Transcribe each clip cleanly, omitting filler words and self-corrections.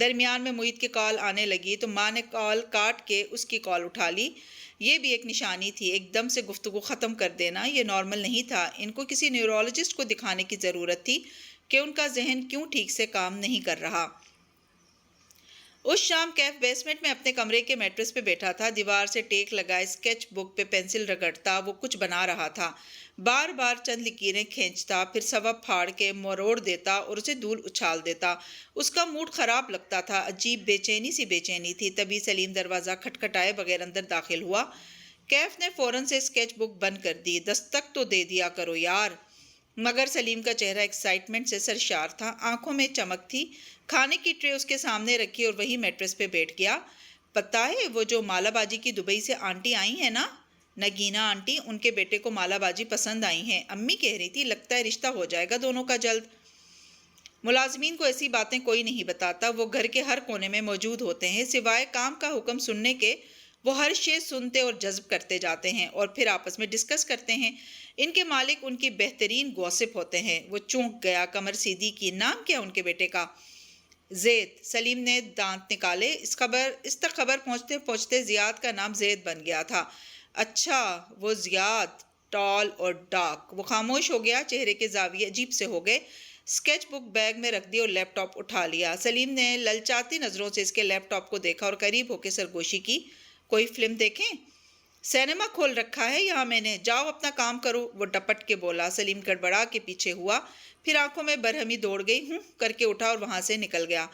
درمیان میں معید کی کال آنے لگی تو ماں نے کال کاٹ کے اس کی کال اٹھا لی۔ یہ بھی ایک نشانی تھی، ایک دم سے گفتگو ختم کر دینا یہ نارمل نہیں تھا۔ ان کو کسی نیورولوجسٹ کو دکھانے کی ضرورت تھی کہ ان کا ذہن کیوں ٹھیک سے کام نہیں کر رہا۔ اس شام کیف بیسمنٹ میں اپنے کمرے کے میٹرس پہ بیٹھا تھا، دیوار سے ٹیک لگائے اسکیچ بک پہ پینسل رگڑتا وہ کچھ بنا رہا تھا۔ بار بار چند لکیریں کھینچتا، پھر سبب پھاڑ کے مروڑ دیتا اور اسے دور اچھال دیتا۔ اس کا موڈ خراب لگتا تھا، عجیب بے چینی تھی۔ تبھی سلیم دروازہ کھٹکھٹائے بغیر اندر داخل ہوا۔ کیف نے فوراً سے اسکیچ بک بند کر دی۔ دستک تو دے دیا کرو یار۔ مگر سلیم کا چہرہ ایکسائٹمنٹ سے سرشار تھا، آنکھوں میں چمک تھی۔ کھانے کی ٹرے اس کے سامنے رکھی اور وہی میٹرس پہ بیٹھ گیا۔ پتہ ہے وہ جو مالا باجی کی دبئی سے آنٹی آئی ہیں نا، نگینا آنٹی، ان کے بیٹے کو مالا باجی پسند آئی ہیں۔ امی کہہ رہی تھی لگتا ہے رشتہ ہو جائے گا دونوں کا جلد۔ ملازمین کو ایسی باتیں کوئی نہیں بتاتا، وہ گھر کے ہر کونے میں موجود ہوتے ہیں، سوائے کام کا حکم سننے کے وہ ہر شے سنتے اور جذب کرتے جاتے ہیں اور پھر آپس میں ڈسکس کرتے ہیں۔ ان کے مالک ان کی بہترین گوسپ ہوتے ہیں۔ وہ چونک گیا، کمر سیدھی کی۔ نام کیا ان کے بیٹے کا؟ زید۔ سلیم نے دانت نکالے۔ اس تک خبر پہنچتے پہنچتے زیاد کا نام زید بن گیا تھا۔ اچھا، وہ زیاد، ٹال اور ڈارک۔ وہ خاموش ہو گیا، چہرے کے زاویے عجیب سے ہو گئے۔ اسکیچ بک بیگ میں رکھ دی اور لیپ ٹاپ اٹھا لیا۔ سلیم نے للچاتی نظروں سے اس کے لیپ ٹاپ کو دیکھا اور قریب ہو کے سرگوشی کی۔ کوئی فلم دیکھیں؟ سینما کھول رکھا ہے یہاں میں نے، جاؤ اپنا کام کرو، وہ ڈپٹ کے بولا۔ سلیم گڑبڑا کے پیچھے ہوا، پھر آنکھوں میں برہمی دوڑ گئی، ہوں کر کے اٹھا اور وہاں سے نکل گیا۔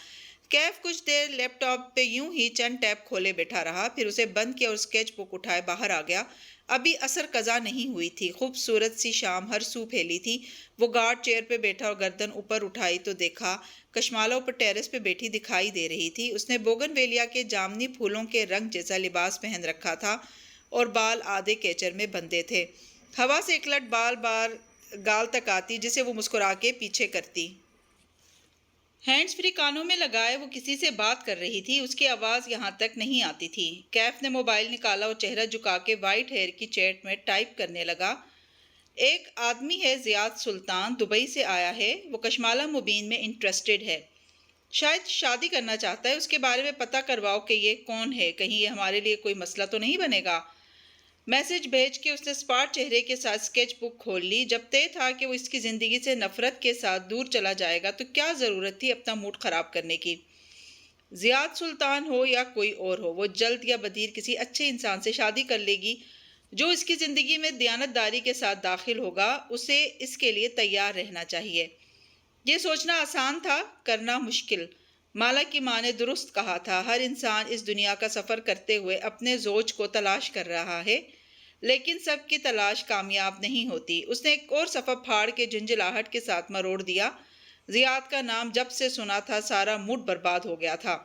کیف کچھ دیر لیپ ٹاپ پہ یوں ہی چند ٹیب کھولے بیٹھا رہا، پھر اسے بند کیا اور اسکیچ بک اٹھائے باہر آ گیا۔ ابھی عصر قضا نہیں ہوئی تھی، خوبصورت سی شام ہر سو پھیلی تھی۔ وہ گارڈ چیئر پہ بیٹھا اور گردن اوپر اٹھائی تو دیکھا کشمالہ اوپر ٹیرس پہ بیٹھی دکھائی دے رہی تھی۔ اس نے بوگن ویلیا کے جامنی پھولوں کے رنگ جیسا لباس پہن رکھا تھا اور بال آدھے کیچر میں بندھے تھے۔ ہوا سے ایک لٹ بال بار گال تک آتی جسے وہ مسکرا کے پیچھے کرتی۔ ہینڈز فری کانوں میں لگائے وہ کسی سے بات کر رہی تھی، اس کی آواز یہاں تک نہیں آتی تھی۔ کیف نے موبائل نکالا اور چہرہ جھکا کے وائٹ ہیئر کی چیٹ میں ٹائپ کرنے لگا۔ ایک آدمی ہے زیاد سلطان، دبئی سے آیا ہے، وہ کشمالہ مبین میں انٹرسٹڈ ہے، شاید شادی کرنا چاہتا ہے، اس کے بارے میں پتہ کرواؤ کہ یہ کون ہے، کہیں یہ ہمارے لیے کوئی مسئلہ تو نہیں بنے گا۔ میسج بھیج کے اس نے اسپاٹ چہرے کے ساتھ اسکیچ بک کھول لی۔ جب طے تھا کہ وہ اس کی زندگی سے نفرت کے ساتھ دور چلا جائے گا تو کیا ضرورت تھی اپنا موڈ خراب کرنے کی۔ زیاد سلطان ہو یا کوئی اور ہو، وہ جلد یا بدیر کسی اچھے انسان سے شادی کر لے گی جو اس کی زندگی میں دیانت داری کے ساتھ داخل ہوگا۔ اسے اس کے لیے تیار رہنا چاہیے۔ یہ سوچنا آسان تھا، کرنا مشکل۔ مالا کی ماں نے درست کہا تھا، ہر انسان اس دنیا کا سفر کرتے ہوئے اپنے زوج کو تلاش کر رہا ہے، لیکن سب کی تلاش کامیاب نہیں ہوتی۔ اس نے ایک اور صفحہ پھاڑ کے جھنجھلاہٹ کے ساتھ مروڑ دیا۔ زیاد کا نام جب سے سنا تھا سارا موڈ برباد ہو گیا تھا۔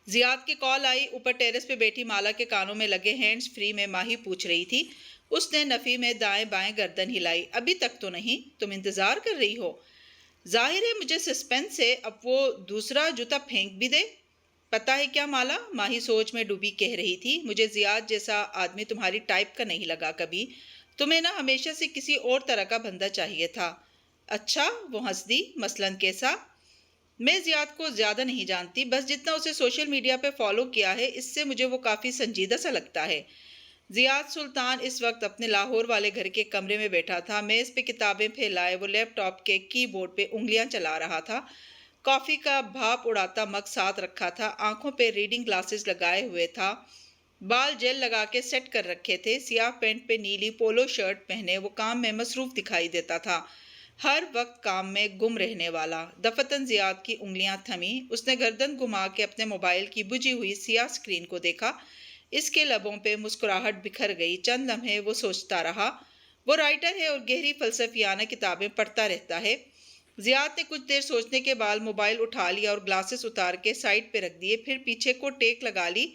زیاد کی کال آئی۔ اوپر ٹیرس پہ بیٹھی مالا کے کانوں میں لگے ہینڈز فری میں ماہی پوچھ رہی تھی۔ اس نے نفی میں دائیں بائیں گردن ہلائی۔ ابھی تک تو نہیں، تم انتظار کر رہی ہو؟ ظاہر ہے مجھے سسپینس ہے، اب وہ دوسرا جوتا پھینک بھی دے۔ پتہ ہے کیا مالا، ماہی سوچ میں ڈوبی کہہ رہی تھی، مجھے زیاد جیسا آدمی تمہاری ٹائپ کا نہیں لگا کبھی، تمہیں نا ہمیشہ سے کسی اور طرح کا بندہ چاہیے تھا۔ اچھا، وہ ہنس دی، مثلاً کیسا؟ میں زیاد کو زیادہ نہیں جانتی، بس جتنا اسے سوشل میڈیا پہ فالو کیا ہے اس سے مجھے وہ کافی سنجیدہ سا لگتا ہے۔ زیاد سلطان اس وقت اپنے لاہور والے گھر کے کمرے میں بیٹھا تھا، میز پہ کتابیں پھیلائے وہ لیپ ٹاپ کے کی بورڈ پہ انگلیاں چلا رہا تھا۔ کافی کا بھاپ اڑاتا مگ ساتھ رکھا تھا، آنکھوں پہ ریڈنگ گلاسز لگائے ہوئے تھا، بال جیل لگا کے سیٹ کر رکھے تھے، سیاہ پینٹ پہ نیلی پولو شرٹ پہنے وہ کام میں مصروف دکھائی دیتا تھا، ہر وقت کام میں گم رہنے والا۔ دفتن زیاد کی انگلیاں تھمیں، اس نے گردن گھما کے اپنے موبائل کی بجھی ہوئی سیاہ سکرین کو دیکھا، اس کے لبوں پہ مسکراہٹ بکھر گئی۔ چند لمحے وہ سوچتا رہا، وہ رائٹر ہے اور گہری فلسفیانہ کتابیں پڑھتا رہتا ہے۔ زیاد نے کچھ دیر سوچنے کے بعد موبائل اٹھا لیا اور گلاسز اتار کے سائڈ پہ رکھ دیے، پھر پیچھے کو ٹیک لگا لی۔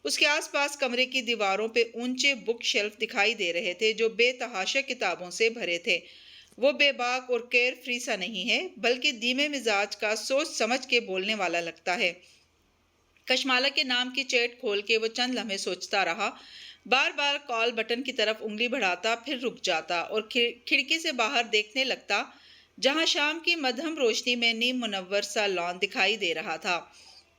اس کے آس پاس کمرے کی دیواروں پہ اونچے بک شیلف دکھائی دے رہے تھے جو بے تحاشا کتابوں سے بھرے تھے۔ وہ بے باک اور کیئر فری سا نہیں ہے، بلکہ دھیمے مزاج کا، سوچ سمجھ کے بولنے والا لگتا ہے۔ کشمالہ کے نام کی چیٹ کھول کے وہ چند لمحے سوچتا رہا، بار بار کال بٹن کی طرف انگلی بڑھاتا، پھر رک جاتا اور کھڑکی سے باہر دیکھنے لگتا۔ جہاں شام کی مدھم روشنی میں نیم منور سا لان دکھائی دے رہا تھا۔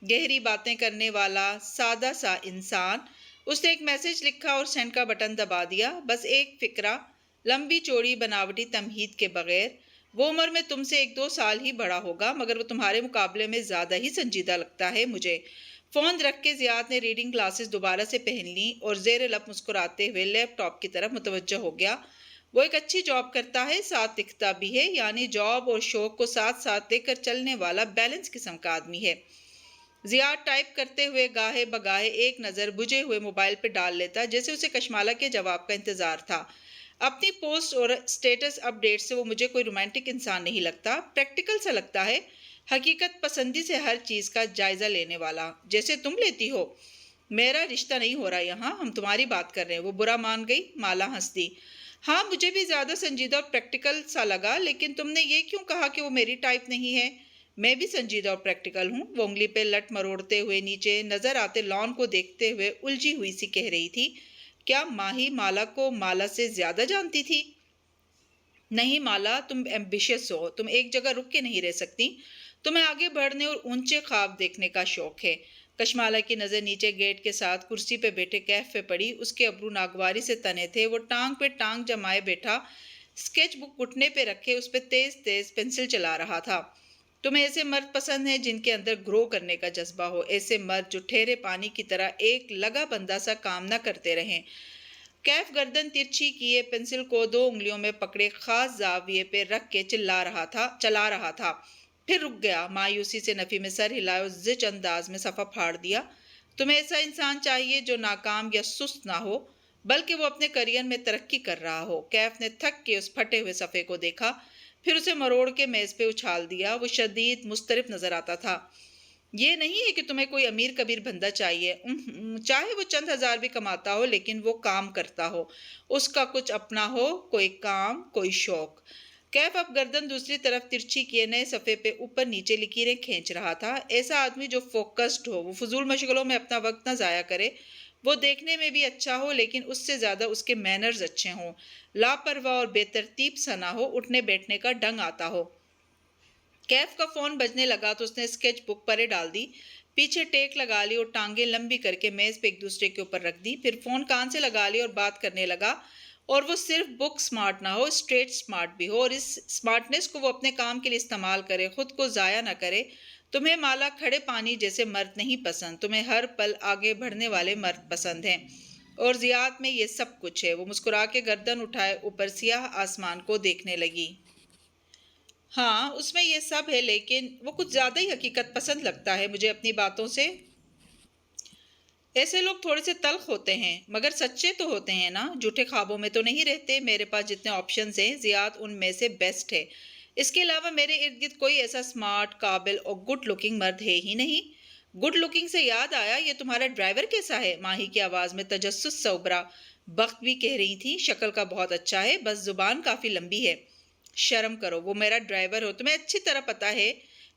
گہری باتیں کرنے والا سادہ سا انسان۔ اس نے ایک میسج لکھا اور سینڈ کا بٹن دبا دیا۔ بس ایک فقرہ، لمبی چوڑی بناوٹی تمہید کے بغیر۔ وہ عمر میں تم سے 1-2 سال ہی بڑا ہوگا، مگر وہ تمہارے مقابلے میں زیادہ ہی سنجیدہ لگتا ہے مجھے۔ فون رکھ کے زیاد نے ریڈنگ گلاسز دوبارہ سے پہن لیں اور زیر لب مسکراتے ہوئے لیپ ٹاپ کی طرف متوجہ ہو گیا۔ وہ ایک اچھی جاب کرتا ہے، ساتھ لکھتا بھی ہے، یعنی جاب اور شوق کو ساتھ ساتھ لے کر چلنے والا بیلنس قسم کا آدمی ہے۔ زیاد ٹائپ کرتے ہوئے گاہے بگاہے ایک نظر بجھے ہوئے موبائل پہ ڈال لیتا، جیسے اسے کشمالہ کے جواب کا انتظار تھا۔ اپنی پوسٹ اور سٹیٹس اپ ڈیٹ سے وہ مجھے کوئی رومانٹک انسان نہیں لگتا، پریکٹیکل سا لگتا ہے، حقیقت پسندی سے ہر چیز کا جائزہ لینے والا، جیسے تم لیتی ہو۔ میرا رشتہ نہیں ہو رہا یہاں، ہم تمہاری بات کر رہے ہیں۔ وہ برا مان گئی۔ مالا ہنس دی۔ ہاں، مجھے بھی زیادہ سنجیدہ اور پریکٹیکل سا لگا، لیکن تم نے یہ کیوں کہا کہ وہ میری ٹائپ نہیں ہے؟ میں بھی سنجیدہ اور پریکٹیکل ہوں۔ وہ انگلی پہ لٹ مروڑتے ہوئے نیچے نظر آتے لان کو دیکھتے ہوئے الجھی ہوئی سی کہہ رہی تھی۔ کیا ماہی مالا کو مالا سے زیادہ جانتی تھی؟ نہیں مالا، تم ایمبیشس ہو، تم ایک جگہ رک کے نہیں رہ سکتی، تمہیں آگے بڑھنے اور اونچے خواب دیکھنے کا شوق ہے۔ کشمالہ کی نظر نیچے گیٹ کے ساتھ کرسی پہ بیٹھے کیف پہ پڑی۔ اس کے ابرو ناگواری سے تنے تھے۔ وہ ٹانگ پہ ٹانگ جمائے بیٹھا، اسکیچ بک گھٹنے پہ رکھے اس پہ تیز تیز پنسل چلا رہا تھا۔ تمہیں ایسے مرد پسند ہیں جن کے اندر گرو کرنے کا جذبہ ہو، ایسے مرد جو ٹھہرے پانی کی طرح ایک لگا بندہ سا کام نہ کرتے رہیں۔ کیف گردن ترچھی کیے پنسل کو 2 انگلیوں میں پکڑے خاص زاویے پہ رکھ کے چلا رہا تھا، پھر رک گیا۔ مایوسی سے نفی میں سر ہلائے اور زچ انداز میں صفحہ پھاڑ دیا۔ تمہیں ایسا انسان چاہیے جو ناکام یا سست نہ ہو، بلکہ وہ اپنے کیریئر میں ترقی کر رہا ہو۔ کیف نے تھک کے اس پھٹے ہوئے صفحے کو دیکھا، پھر اسے مروڑ کے میز پہ اچھال دیا۔ وہ شدید مضطرب نظر آتا تھا۔ یہ نہیں ہے کہ تمہیں کوئی امیر کبیر بندہ چاہیے، چاہے وہ چند ہزار بھی کماتا ہو، لیکن وہ کام کرتا ہو، اس کا کچھ اپنا ہو، کوئی کام، کوئی شوق۔ کیف اب گردن دوسری طرف ترچھی کیے نئے صفحے پہ اوپر نیچے لکیریں کھینچ رہا تھا۔ ایسا آدمی جو فوکسڈ ہو، وہ فضول مشغلوں میں اپنا وقت نہ ضائع کرے، وہ دیکھنے میں بھی اچھا ہو لیکن اس سے زیادہ اس کے مینرز اچھے ہوں، لاپرواہ اور بے ترتیب سا نہ ہو، اٹھنے بیٹھنے کا ڈنگ آتا ہو۔ کیف کا فون بجنے لگا تو اس نے اسکیچ بک پرے ڈال دی، پیچھے ٹیک لگا لی اور ٹانگیں لمبی کر کے میز پہ ایک دوسرے کے اوپر رکھ دی، پھر فون کان سے لگا لی اور بات کرنے لگا۔ اور وہ صرف بک سمارٹ نہ ہو، اسٹریٹ سمارٹ بھی ہو، اور اس سمارٹنس کو وہ اپنے کام کے لیے استعمال کرے، خود کو ضائع نہ کرے۔ تمہیں مالا کھڑے پانی جیسے مرد نہیں پسند، تمہیں ہر پل آگے بڑھنے والے مرد پسند ہیں، اور زیاد میں یہ سب کچھ ہے۔ وہ مسکرا کے گردن اٹھائے اوپر سیاہ آسمان کو دیکھنے لگی۔ ہاں، اس میں یہ سب ہے، لیکن وہ کچھ زیادہ ہی حقیقت پسند لگتا ہے مجھے اپنی باتوں سے۔ ایسے لوگ تھوڑے سے تلخ ہوتے ہیں، مگر سچے تو ہوتے ہیں نا، جھوٹے خوابوں میں تو نہیں رہتے۔ میرے پاس جتنے آپشنز ہیں، زیاد ان میں سے بیسٹ ہے۔ اس کے علاوہ میرے ارد گرد کوئی ایسا سمارٹ، قابل اور گڈ لکنگ مرد ہے ہی نہیں۔ گڈ لکنگ سے یاد آیا، یہ تمہارا ڈرائیور کیسا ہے؟ ماہی کی آواز میں تجسس سے ابھرا۔ بخت بھی کہہ رہی تھی، شکل کا بہت اچھا ہے، بس زبان کافی لمبی ہے۔ شرم کرو، وہ میرا ڈرائیور ہو، تمہیں اچھی طرح پتا ہے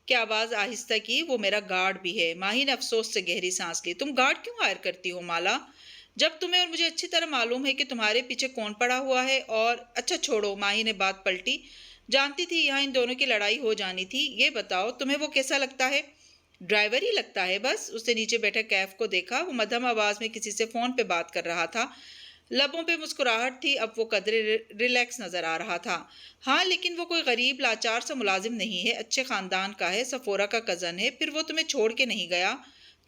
کہ آواز آہستہ کی، وہ میرا گارڈ بھی ہے۔ ماہی نے افسوس سے گہری سانس لی۔ تم گارڈ کیوں ہائر کرتی ہو مالا، جب تمہیں اور مجھے اچھی طرح معلوم ہے کہ تمہارے پیچھے کون پڑا ہوا ہے؟ اور اچھا چھوڑو، ماہی نے بات پلٹی، جانتی تھی یہاں ان دونوں کی لڑائی ہو جانی تھی۔ یہ بتاؤ تمہیں وہ کیسا لگتا ہے؟ ڈرائیور ہی لگتا ہے بس۔ اس نے نیچے بیٹھے کیف کو دیکھا، وہ مدھم آواز میں کسی سے فون پہ بات کر رہا تھا، لبوں پہ مسکراہٹ تھی، اب وہ قدرے ریلیکس نظر آ رہا تھا۔ ہاں، لیکن وہ کوئی غریب لاچار سا ملازم نہیں ہے، اچھے خاندان کا ہے، سفورا کا کزن ہے، پھر وہ تمہیں چھوڑ کے نہیں گیا،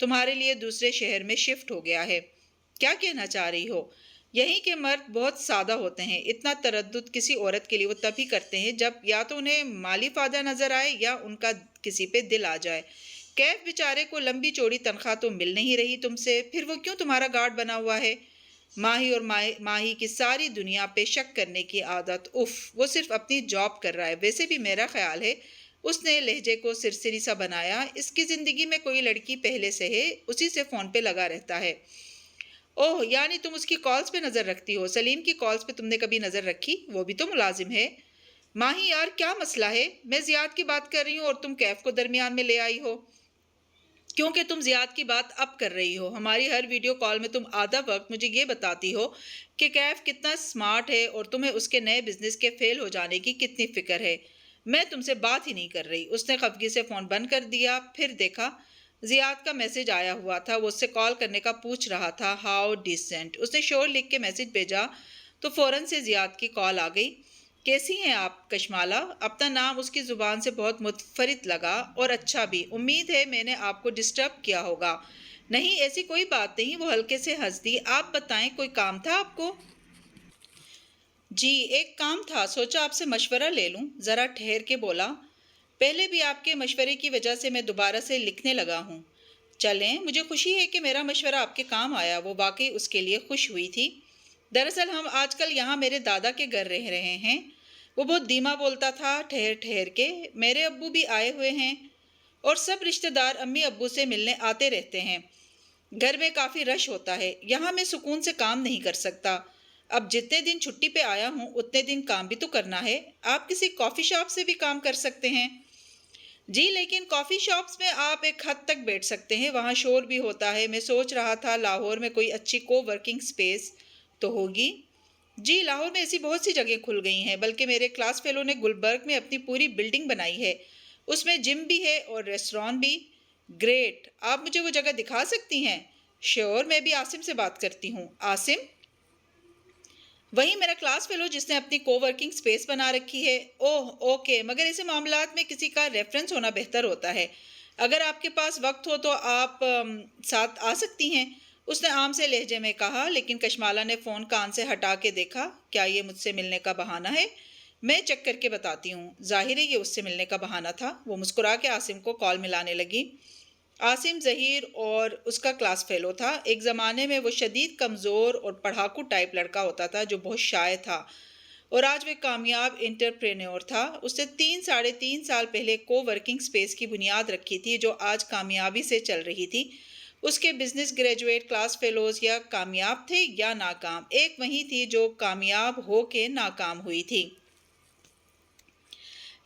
تمہارے لیے دوسرے شہر میں شفٹ ہو گیا ہے۔ کیا کہنا چاہ رہی ہو؟ یہیں کے مرد بہت سادہ ہوتے ہیں، اتنا تردد کسی عورت کے لیے وہ تبھی کرتے ہیں جب یا تو انہیں مالی فائدہ نظر آئے یا ان کا کسی پہ دل آ جائے۔ کیف بیچارے کو لمبی چوڑی تنخواہ تو مل نہیں رہی تم سے، پھر وہ کیوں تمہارا گارڈ بنا ہوا ہے؟ ماہی اور ماہی کی ساری دنیا پہ شک کرنے کی عادت، اف، وہ صرف اپنی جاب کر رہا ہے۔ ویسے بھی میرا خیال ہے، اس نے لہجے کو سرسری سا بنایا، اس کی زندگی میں کوئی لڑکی پہلے سے ہے، اسی سے فون پہ لگا رہتا ہے۔ اوہ، یعنی تم اس کی کالز پہ نظر رکھتی ہو؟ سلیم کی کالز پہ تم نے کبھی نظر رکھی؟ وہ بھی تو ملازم ہے۔ ماہی یار، کیا مسئلہ ہے؟ میں زیاد کی بات کر رہی ہوں اور تم کیف کو درمیان میں لے آئی ہو، کیونکہ تم زیاد کی بات اب کر رہی ہو۔ ہماری ہر ویڈیو کال میں تم آدھا وقت مجھے یہ بتاتی ہو کہ کیف کتنا سمارٹ ہے اور تمہیں اس کے نئے بزنس کے فیل ہو جانے کی کتنی فکر ہے۔ میں تم سے بات ہی نہیں کر رہی۔ اس نے خفگی سے فون بند کر دیا۔ پھر دیکھا زیاد کا میسج آیا ہوا تھا۔ وہ اس سے کال کرنے کا پوچھ رہا تھا۔ How decent. اس نے شور لکھ کے میسج بھیجا تو فوراً سے زیاد کی کال آ گئی۔ کیسی ہیں آپ کشمالہ؟ اپنا نام اس کی زبان سے بہت منفرد لگا اور اچھا بھی۔ امید ہے میں نے آپ کو ڈسٹرب کیا ہوگا۔ نہیں ایسی کوئی بات نہیں، وہ ہلکے سے ہنس دی۔ آپ بتائیں کوئی کام تھا آپ کو؟ جی ایک کام تھا، سوچا آپ سے مشورہ لے لوں۔ ذرا ٹھہر کے بولا، پہلے بھی آپ کے مشورے کی وجہ سے میں دوبارہ سے لکھنے لگا ہوں۔ چلیں، مجھے خوشی ہے کہ میرا مشورہ آپ کے کام آیا۔ وہ واقعی اس کے لیے خوش ہوئی تھی۔ دراصل ہم آج کل یہاں میرے دادا کے گھر رہ رہے ہیں۔ وہ بہت دھیما بولتا تھا، ٹھہر ٹھہر کے۔ میرے ابو بھی آئے ہوئے ہیں اور سب رشتہ دار امی ابو سے ملنے آتے رہتے ہیں۔ گھر میں کافی رش ہوتا ہے۔ یہاں میں سکون سے کام نہیں کر سکتا۔ اب جتنے دن چھٹی پہ آیا ہوں اتنے دن کام بھی تو کرنا ہے۔ آپ کسی کافی شاپ سے بھی کام کر سکتے ہیں۔ جی لیکن کافی شاپس میں آپ ایک حد تک بیٹھ سکتے ہیں، وہاں شور بھی ہوتا ہے۔ میں سوچ رہا تھا لاہور میں کوئی اچھی کو ورکنگ سپیس تو ہوگی۔ جی لاہور میں ایسی بہت سی جگہ کھل گئی ہیں، بلکہ میرے کلاس فیلو نے گلبرگ میں اپنی پوری بلڈنگ بنائی ہے۔ اس میں جم بھی ہے اور ریسٹوران بھی۔ گریٹ، آپ مجھے وہ جگہ دکھا سکتی ہیں؟ شیور، میں بھی عاصم سے بات کرتی ہوں۔ عاصم؟ وہی میرا کلاس فیلو جس نے اپنی کو ورکنگ سپیس بنا رکھی ہے۔ اوہ اوکے، مگر ایسے معاملات میں کسی کا ریفرنس ہونا بہتر ہوتا ہے۔ اگر آپ کے پاس وقت ہو تو آپ ساتھ آ سکتی ہیں، اس نے عام سے لہجے میں کہا۔ لیکن کشمالہ نے فون کان سے ہٹا کے دیکھا۔ کیا یہ مجھ سے ملنے کا بہانہ ہے؟ میں چیک کر کے بتاتی ہوں۔ ظاہر ہے یہ اس سے ملنے کا بہانہ تھا۔ وہ مسکرا کے عاصم کو کال ملانے لگی۔ عاصم ظہیر اور اس کا کلاس فیلو تھا۔ ایک زمانے میں وہ شدید کمزور اور پڑھاکو ٹائپ لڑکا ہوتا تھا جو بہت شائع تھا، اور آج وہ ایک کامیاب انٹرپرینیور تھا۔ اس نے 3 سال پہلے کو ورکنگ سپیس کی بنیاد رکھی تھی جو آج کامیابی سے چل رہی تھی۔ اس کے بزنس گریجویٹ کلاس فیلوز یا کامیاب تھے یا ناکام۔ ایک وہی تھی جو کامیاب ہو کے ناکام ہوئی تھی۔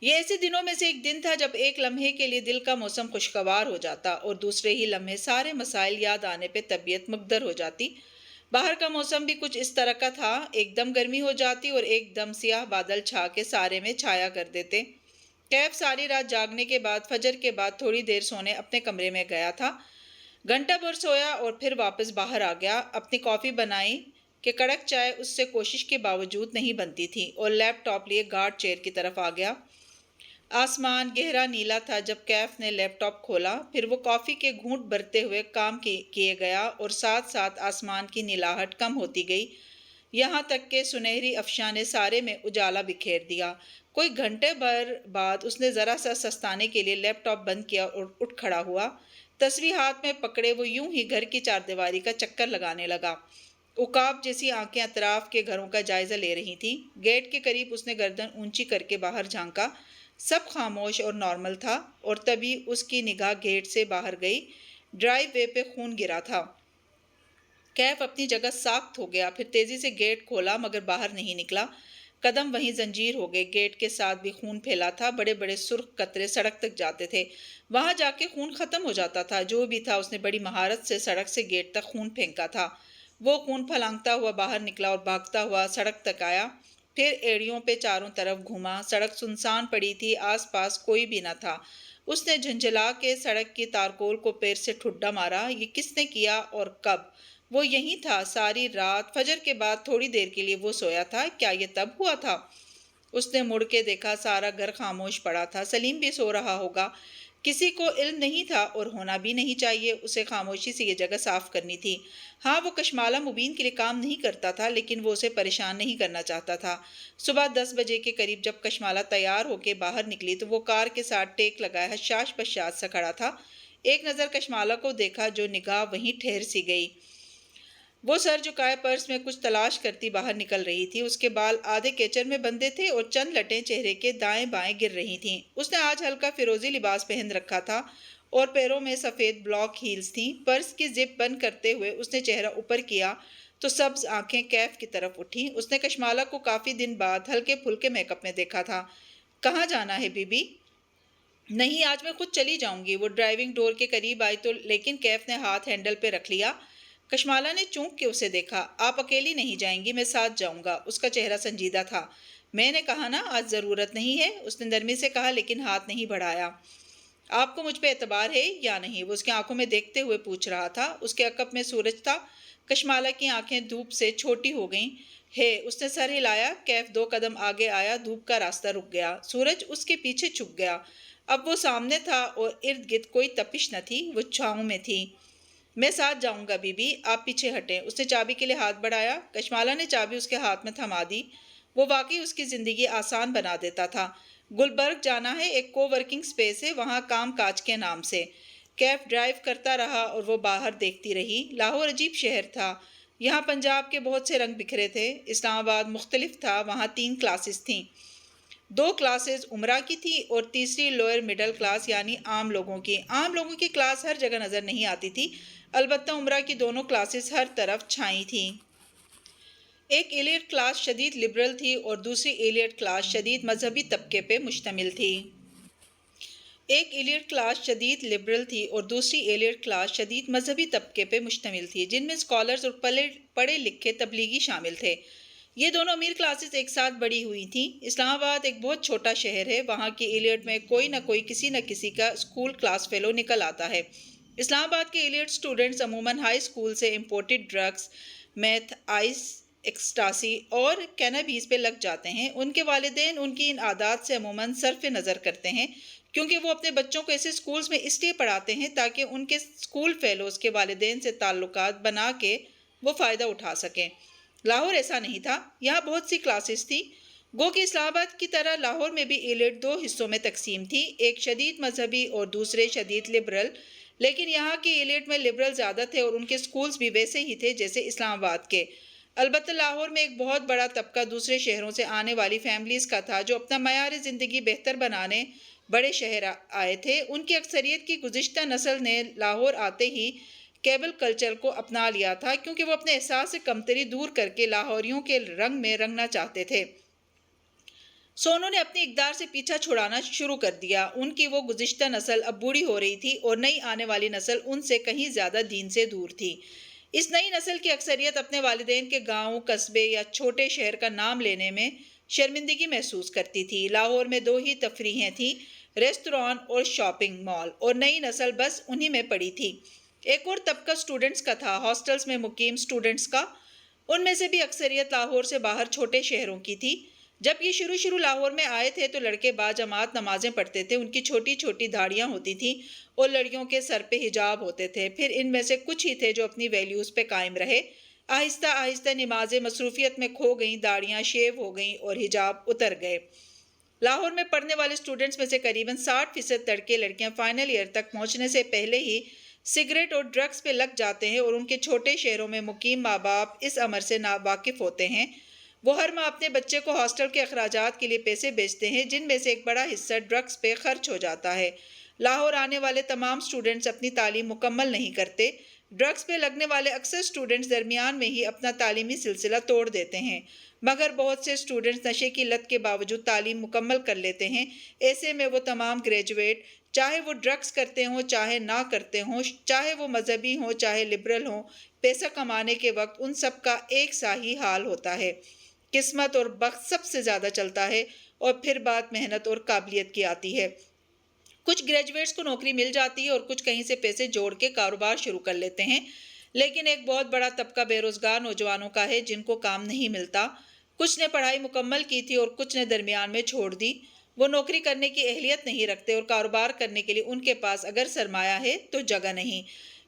یہ ایسے دنوں میں سے ایک دن تھا جب ایک لمحے کے لیے دل کا موسم خوشگوار ہو جاتا اور دوسرے ہی لمحے سارے مسائل یاد آنے پہ طبیعت مکدر ہو جاتی۔ باہر کا موسم بھی کچھ اس طرح کا تھا، ایک دم گرمی ہو جاتی اور ایک دم سیاہ بادل چھا کے سارے میں چھایا کر دیتے۔ کیف ساری رات جاگنے کے بعد فجر کے بعد تھوڑی دیر سونے اپنے کمرے میں گیا تھا۔ گھنٹہ بھر سویا اور پھر واپس باہر آ گیا۔ اپنی کافی بنائی کہ کڑک چائے اس سے کوشش کے باوجود نہیں بنتی تھی، اور لیپ ٹاپ لیے گارڈ چیئر کی طرف آ گیا۔ آسمان گہرا نیلا تھا جب کیف نے لیپ ٹاپ کھولا۔ پھر وہ کافی کے گھونٹ بھرتے ہوئے کام کیے گیا اور ساتھ ساتھ آسمان کی نیلاہٹ کم ہوتی گئی، یہاں تک کہ سنہری افشاں نے سارے میں اجالا بکھیر دیا۔ کوئی گھنٹے بھر بعد اس نے ذرا سا سستانے کے لیے لیپ ٹاپ بند کیا اور اٹھ کھڑا ہوا۔ تصویر ہاتھ میں پکڑے وہ یوں ہی گھر کی چاردیواری کا چکر لگانے لگا۔ عقاب جیسی آنکھیں اطراف کے گھروں کا جائزہ لے رہی تھیں۔ گیٹ کے قریب اس نے گردن اونچی کر کے باہر جھانکا۔ سب خاموش اور نارمل تھا، اور تبھی اس کی نگاہ گیٹ سے باہر گئی۔ ڈرائیو وے پہ خون گرا تھا۔ کیف اپنی جگہ ساخت ہو گیا، پھر تیزی سے گیٹ کھولا مگر باہر نہیں نکلا۔ قدم وہیں زنجیر ہو گئے۔ گیٹ کے ساتھ بھی خون پھیلا تھا، بڑے بڑے سرخ قطرے سڑک تک جاتے تھے۔ وہاں جا کے خون ختم ہو جاتا تھا۔ جو بھی تھا اس نے بڑی مہارت سے سڑک سے گیٹ تک خون پھینکا تھا۔ وہ خون پھلانگتا ہوا باہر نکلا اور بھاگتا ہوا سڑک تک آیا، پھر ایڑیوں پہ چاروں طرف گھوما۔ سڑک سنسان پڑی تھی، آس پاس کوئی بھی نہ تھا۔ اس نے جھنجھلا کے سڑک کی تارکول کو پیر سے ٹھڈا مارا۔ یہ کس نے کیا اور کب؟ وہ یہیں تھا ساری رات۔ فجر کے بعد تھوڑی دیر کے لیے وہ سویا تھا۔ کیا یہ تب ہوا تھا؟ اس نے مڑ کے دیکھا، سارا گھر خاموش پڑا تھا۔ سلیم بھی سو رہا ہوگا۔ کسی کو علم نہیں تھا اور ہونا بھی نہیں چاہیے۔ اسے خاموشی سے یہ جگہ صاف کرنی تھی۔ ہاں وہ کشمالہ مبین کے لیے کام نہیں کرتا تھا، لیکن وہ اسے پریشان نہیں کرنا چاہتا تھا۔ صبح 10 بجے کے قریب جب کشمالہ تیار ہو کے باہر نکلی تو وہ کار کے ساتھ ٹیک لگائے حشاش بشاش سا کھڑا تھا۔ ایک نظر کشمالہ کو دیکھا، جو نگاہ وہیں ٹھہر سی گئی۔ وہ سر جھکائے پرس میں کچھ تلاش کرتی باہر نکل رہی تھی۔ اس کے بال آدھے کیچر میں بندھے تھے اور چند لٹیں چہرے کے دائیں بائیں گر رہی تھیں۔ اس نے آج ہلکا فیروزی لباس پہن رکھا تھا اور پیروں میں سفید بلاک ہیلز تھیں۔ پرس کی زپ بند کرتے ہوئے اس نے چہرہ اوپر کیا تو سبز آنکھیں کیف کی طرف اٹھیں۔ اس نے کشمالہ کو کافی دن بعد ہلکے پھلکے میک اپ میں دیکھا تھا۔ کہاں جانا ہے بی بی؟ نہیں آج میں خود چلی جاؤں گی۔ وہ ڈرائیونگ ڈور کے قریب آئی تو لیکن کیف نے ہاتھ ہینڈل پہ رکھ لیا۔ کشمالہ نے چونک کے اسے دیکھا۔ آپ اکیلی نہیں جائیں گی، میں ساتھ جاؤں گا۔ اس کا چہرہ سنجیدہ تھا۔ میں نے کہا نا آج ضرورت نہیں ہے، اس نے نرمی سے کہا لیکن ہاتھ نہیں بڑھایا۔ آپ کو مجھ پہ اعتبار ہے یا نہیں؟ وہ اس کی آنکھوں میں دیکھتے ہوئے پوچھ رہا تھا۔ اس کے عقب میں سورج تھا۔ کشمالہ کی آنکھیں دھوپ سے چھوٹی ہو گئیں۔ ہے، اس نے سر ہلایا۔ کیف 2 قدم آگے آیا۔ دھوپ کا راستہ رک گیا۔ سورج اس کے پیچھے چھپ گیا۔ اب وہ سامنے تھا اور ارد گرد کوئی تپش نہ تھی، وہ چھاؤں میں تھی۔ میں ساتھ جاؤں گا بی بی، آپ پیچھے ہٹیں۔ اس نے چابی کے لیے ہاتھ بڑھایا۔ کشمالہ نے چابی اس کے ہاتھ میں تھما دی۔ وہ واقعی اس کی زندگی آسان بنا دیتا تھا۔ گلبرگ جانا ہے، ایک کو ورکنگ سپیس ہے وہاں، کام کاج کے نام سے۔ کیف ڈرائیو کرتا رہا اور وہ باہر دیکھتی رہی۔ لاہور عجیب شہر تھا۔ یہاں پنجاب کے بہت سے رنگ بکھرے تھے۔ اسلام آباد مختلف تھا۔ وہاں 3 کلاسز تھیں۔ 2 کلاسز عمرہ کی تھی اور تیسری لوئر مڈل کلاس یعنی عام لوگوں کی۔ عام لوگوں کی کلاس ہر جگہ نظر نہیں آتی تھی، البتہ عمرہ کی دونوں کلاسز ہر طرف چھائیں تھیں۔ ایک ایلیٹ کلاس شدید لبرل تھی اور دوسری ایلیٹ کلاس شدید مذہبی طبقے پہ مشتمل تھی۔ ایک ایلیٹ کلاس شدید لبرل تھی اور دوسری ایلیٹ کلاس شدید مذہبی طبقے پہ مشتمل تھی، جن میں اسکالرز اور پڑھے لکھے تبلیغی شامل تھے۔ یہ دونوں امیر کلاسز ایک ساتھ بڑھی ہوئی تھیں۔ اسلام آباد ایک بہت چھوٹا شہر ہے۔ وہاں کی ایلیٹ میں کوئی نہ کوئی کسی نہ کسی کا اسکول کلاس فیلو نکل آتا ہے۔ اسلام آباد کے ایلیٹ اسٹوڈنٹس عموماً ہائی اسکول سے امپورٹڈ ڈرگس، میتھ، آئس، ایکسٹاسی اور کینابیس پہ لگ جاتے ہیں۔ ان کے والدین ان کی ان عادات سے عموماً صرف نظر کرتے ہیں، کیونکہ وہ اپنے بچوں کو ایسے اسکولز میں اس لیے پڑھاتے ہیں تاکہ ان کے اسکول فیلوز کے والدین سے تعلقات بنا کے وہ فائدہ اٹھا سکیں۔ لاہور ایسا نہیں تھا۔ یہاں بہت سی کلاسز تھی۔ گو کہ اسلام آباد کی طرح لاہور میں بھی ایلیٹ 2 حصوں میں تقسیم تھی، ایک شدید مذہبی اور دوسرے شدید لبرل، لیکن یہاں کی ایلیٹ میں لبرل زیادہ تھے اور ان کے اسکولز بھی ویسے ہی تھے جیسے اسلام آباد کے۔ البتہ لاہور میں ایک بہت بڑا طبقہ دوسرے شہروں سے آنے والی فیملیز کا تھا جو اپنا معیار زندگی بہتر بنانے بڑے شہر آئے تھے۔ ان کی اکثریت کی گزشتہ نسل نے لاہور آتے ہی کیبل کلچر کو اپنا لیا تھا، کیونکہ وہ اپنے احساس سے کمتری دور کر کے لاہوریوں کے رنگ میں رنگنا چاہتے تھے۔ سو انہوں نے اپنی اقدار سے پیچھا چھڑانا شروع کر دیا۔ ان کی وہ گزشتہ نسل اب بوڑھی ہو رہی تھی اور نئی آنے والی نسل ان سے کہیں زیادہ دین سے دور تھی۔ اس نئی نسل کی اکثریت اپنے والدین کے گاؤں، قصبے یا چھوٹے شہر کا نام لینے میں شرمندگی محسوس کرتی تھی۔ لاہور میں 2 ہی تفریحیں تھیں، ریستوران اور شاپنگ مال، اور نئی نسل بس انہی میں پڑی تھی۔ ایک اور طبقہ اسٹوڈنٹس کا تھا، ہاسٹلز میں مقیم اسٹوڈنٹس کا۔ ان میں سے بھی اکثریت لاہور سے باہر چھوٹے شہروں کی تھی۔ جب یہ شروع لاہور میں آئے تھے تو لڑکے باجماعت نمازیں پڑھتے تھے، ان کی چھوٹی چھوٹی داڑھیاں ہوتی تھیں اور لڑکیوں کے سر پہ حجاب ہوتے تھے۔ پھر ان میں سے کچھ ہی تھے جو اپنی ویلیوز پہ قائم رہے۔ آہستہ آہستہ نمازیں مصروفیت میں کھو گئیں، داڑھیاں شیو ہو گئیں اور حجاب اتر گئے۔ لاہور میں پڑھنے والے اسٹوڈنٹس میں سے قریباً 60% لڑکے لڑکیاں فائنل ایئر تک پہنچنے سے پہلے ہی سگریٹ اور ڈرگس پہ لگ جاتے ہیں، اور ان کے چھوٹے شہروں میں مقیم ماں باپ اس امر سے ناواقف ہوتے ہیں۔ وہ ہر ماہ اپنے بچے کو ہاسٹل کے اخراجات کے لیے پیسے بھیجتے ہیں، جن میں سے ایک بڑا حصہ ڈرگس پہ خرچ ہو جاتا ہے۔ لاہور آنے والے تمام اسٹوڈنٹس اپنی تعلیم مکمل نہیں کرتے۔ ڈرگس پہ لگنے والے اکثر اسٹوڈنٹس درمیان میں ہی اپنا تعلیمی سلسلہ توڑ دیتے ہیں، مگر بہت سے اسٹوڈنٹس نشے کی لت کے باوجود تعلیم مکمل کر لیتے ہیں۔ ایسے میں وہ تمام گریجویٹ، چاہے وہ ڈرگس کرتے ہوں چاہے نہ کرتے ہوں، چاہے وہ مذہبی ہوں چاہے لبرل ہوں، پیسہ کمانے کے وقت ان سب کا ایک سا ہی حال ہوتا ہے۔ قسمت اور بخت سب سے زیادہ چلتا ہے اور پھر بات محنت اور قابلیت کی آتی ہے۔ کچھ گریجویٹس کو نوکری مل جاتی ہے اور کچھ کہیں سے پیسے جوڑ کے کاروبار شروع کر لیتے ہیں، لیکن ایک بہت بڑا طبقہ بے روزگار نوجوانوں کا ہے جن کو کام نہیں ملتا۔ کچھ نے پڑھائی مکمل کی تھی اور کچھ نے درمیان میں چھوڑ دی۔ وہ نوکری کرنے کی اہلیت نہیں رکھتے اور کاروبار کرنے کے لیے ان کے پاس اگر سرمایہ ہے تو جگہ نہیں۔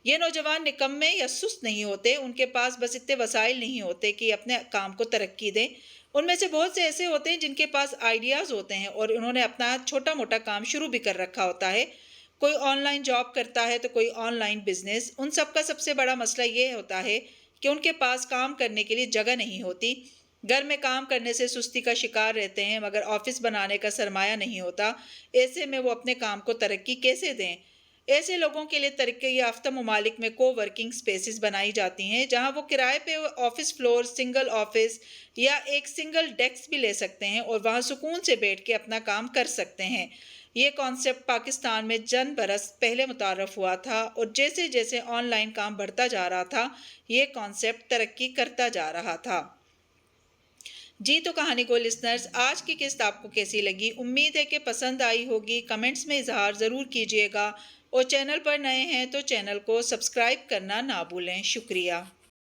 یہ نوجوان نکمے یا سست نہیں ہوتے، ان کے پاس بس اتنے وسائل نہیں ہوتے کہ اپنے کام کو ترقی دیں۔ ان میں سے بہت سے ایسے ہوتے ہیں جن کے پاس آئیڈیاز ہوتے ہیں اور انہوں نے اپنا چھوٹا موٹا کام شروع بھی کر رکھا ہوتا ہے۔ کوئی آن لائن جاب کرتا ہے تو کوئی آن لائن بزنس۔ ان سب کا سب سے بڑا مسئلہ یہ ہوتا ہے کہ ان کے پاس کام کرنے کے لیے جگہ نہیں ہوتی۔ گھر میں کام کرنے سے سستی کا شکار رہتے ہیں، مگر آفس بنانے کا سرمایہ نہیں ہوتا۔ ایسے میں وہ اپنے کام کو ترقی کیسے دیں؟ ایسے لوگوں کے لیے ترقی یافتہ ممالک میں کو ورکنگ سپیسز بنائی جاتی ہیں، جہاں وہ کرائے پہ آفس فلور، سنگل آفس یا ایک سنگل ڈیسک بھی لے سکتے ہیں اور وہاں سکون سے بیٹھ کے اپنا کام کر سکتے ہیں۔ یہ کانسیپٹ پاکستان میں چند برس پہلے متعارف ہوا تھا اور جیسے جیسے آن لائن کام بڑھتا جا رہا تھا، یہ کانسیپٹ ترقی کرتا جا رہا تھا۔ جی تو کہانی کو لسنرز، آج کی قسط آپ کو کیسی لگی؟ امید ہے کہ پسند آئی ہوگی۔ کمنٹس میں اظہار ضرور کیجیے گا اور چینل پر نئے ہیں تو چینل کو سبسکرائب کرنا نہ بھولیں۔ شکریہ۔